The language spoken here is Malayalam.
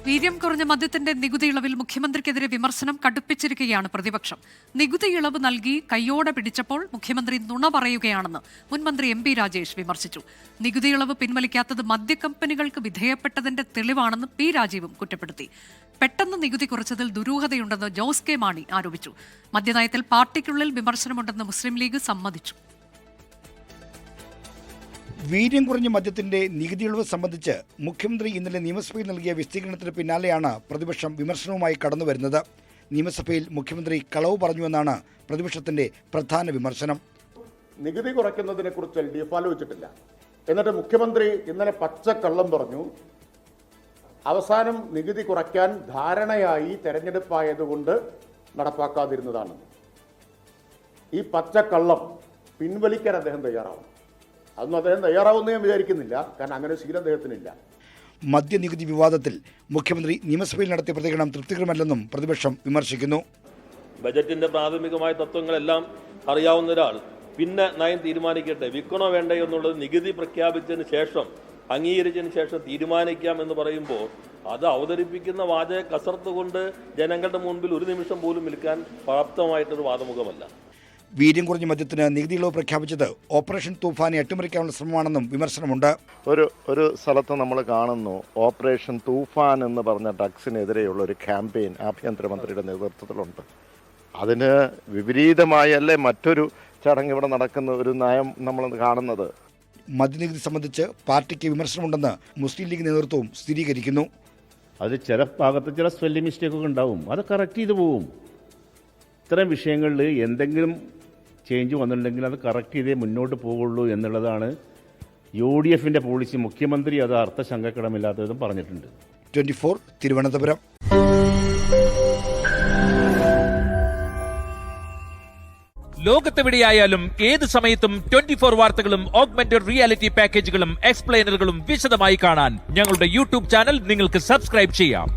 വീര്യം കുറഞ്ഞ മദ്യത്തിന്റെ നികുതി ഇളവിൽ മുഖ്യമന്ത്രിക്കെതിരെ വിമർശനം കടുപ്പിച്ചിരിക്കുകയാണ് പ്രതിപക്ഷം. നികുതി ഇളവ് നൽകി കയ്യോടെ പിടിച്ചപ്പോൾ മുഖ്യമന്ത്രി നുണ പറയുകയാണെന്ന് മുൻമന്ത്രി എം പി രാജേഷ് വിമർശിച്ചു. നികുതി ഇളവ് പിൻവലിക്കാത്തത് മദ്യക്കമ്പനികൾക്ക് വിധേയപ്പെട്ടതിന്റെ തെളിവാണെന്ന് പി രാജീവും കുറ്റപ്പെടുത്തി. പെട്ടെന്ന് നികുതി കുറച്ചതിൽ ദുരൂഹതയുണ്ടെന്ന് ജോസ് കെ മാണി ആരോപിച്ചു. മദ്യനയത്തിൽ പാർട്ടിക്കുള്ളിൽ വിമർശനമുണ്ടെന്ന് മുസ്ലിം ലീഗ് സമ്മതിച്ചു. വീര്യം കുറഞ്ഞ മദ്യത്തിന്റെ നികുതി ഇളവ് സംബന്ധിച്ച് മുഖ്യമന്ത്രി ഇന്നലെ നിയമസഭയിൽ നൽകിയ വിശദീകരണത്തിന് പിന്നാലെയാണ് പ്രതിപക്ഷം വിമർശനവുമായി കടന്നുവരുന്നത്. നിയമസഭയിൽ മുഖ്യമന്ത്രി കളവ് പറഞ്ഞുവെന്നാണ് പ്രതിപക്ഷത്തിന്റെ പ്രധാന വിമർശനം. നികുതി കുറയ്ക്കുന്നതിനെ കുറിച്ച് LDF ആലോചിച്ചിട്ടില്ല. എന്നിട്ട് മുഖ്യമന്ത്രി ഇന്നലെ പച്ചക്കള്ളം പറഞ്ഞു. അവസാനം നികുതി കുറയ്ക്കാൻ ധാരണയായി തെരഞ്ഞെടുപ്പായതുകൊണ്ട് നടപ്പാക്കാതിരുന്നതാണ്. ഈ പച്ചക്കള്ളം പിൻവലിക്കാൻ അദ്ദേഹം തയ്യാറാവും. അതൊന്നും അദ്ദേഹം തയ്യാറാവുമെന്ന് ഞാൻ വിചാരിക്കുന്നില്ല. കാരണം അങ്ങനെ ശീലം അദ്ദേഹത്തിനില്ല. മദ്യനികുതി വിവാദത്തിൽ മുഖ്യമന്ത്രി നിയമസഭയിൽ നടത്തിയ പ്രതികരണം തൃപ്തികരമല്ലെന്നും പ്രതിപക്ഷം വിമർശിക്കുന്നു. ബജറ്റിന്റെ പ്രാഥമികമായ തത്വങ്ങളെല്ലാം അറിയാവുന്ന ഒരാൾ പിന്നെ നയം തീരുമാനിക്കട്ടെ, വിൽക്കണോ വേണ്ടയോ എന്നുള്ളത് നികുതി പ്രഖ്യാപിച്ചതിന് ശേഷം അംഗീകരിച്ചതിന് ശേഷം തീരുമാനിക്കാം എന്ന് പറയുമ്പോൾ അത് അവതരിപ്പിക്കുന്ന വാചക കസർത്ത് കൊണ്ട് ജനങ്ങളുടെ മുൻപിൽ ഒരു നിമിഷം പോലും നിൽക്കാൻ പ്രാപ്തമായിട്ടൊരു വാദമുഖമല്ല. വീര്യം കുറഞ്ഞ മദ്യത്തിന് നികുതി ഇളവ് പ്രഖ്യാപിച്ചത് ഓപ്പറേഷൻ തൂഫാനെ അട്ടിമറിക്കാനുള്ള ശ്രമമാണെന്നും വിമർശനമുണ്ട്. ഒരു സ്ഥലത്ത് നമ്മൾ കാണുന്നു, ഓപ്പറേഷൻ തൂഫാൻ എന്ന് പറഞ്ഞ ഡ്രഗ്സിനെതിരെയുള്ള ഒരു ക്യാമ്പയിൻ ആഭ്യന്തരമന്ത്രിയുടെ നേതൃത്വത്തിലുണ്ട്. അതിന് വിപരീതമായല്ലേ മറ്റൊരു ചടങ്ങ് ഇവിടെ നടക്കുന്ന ഒരു നയം നമ്മൾ കാണുന്നത്. മദ്യനികുതി സംബന്ധിച്ച് പാർട്ടിക്ക് വിമർശനമുണ്ടെന്ന് മുസ്ലിം ലീഗ് നേതൃത്വവും സ്ഥിരീകരിക്കുന്നു. അത് ചില ഭാഗത്ത് ചില സ്പെല്ലിംഗ് മിസ്റ്റേക്കൊക്കെ ഉണ്ടാവും, അത് കറക്റ്റ് ചെയ്ത് പോവും. ഇത്തരം വിഷയങ്ങളിൽ എന്തെങ്കിലും ചേഞ്ച് വന്നിട്ടുണ്ടെങ്കിൽ അത് കറക്റ്റ് ചെയ്തേ മുന്നോട്ട് പോകുള്ളൂ എന്നുള്ളതാണ് UDFന്റെ പോളിസി. മുഖ്യമന്ത്രി അത് അർത്ഥശങ്കക്കിടമില്ലാത്തതും പറഞ്ഞിട്ടുണ്ട്. 24 തിരുവനന്തപുരം. ലോകത്തെവിടെയായാലും ഏത് സമയത്തും 24 വാർത്തകളും ഓഗ്മെന്റഡ് റിയാലിറ്റി പാക്കേജുകളും എക്സ്പ്ലെയിനറുകളും വിശദമായി കാണാൻ ഞങ്ങളുടെ YouTube ചാനൽ നിങ്ങൾക്ക് സബ്സ്ക്രൈബ് ചെയ്യാം.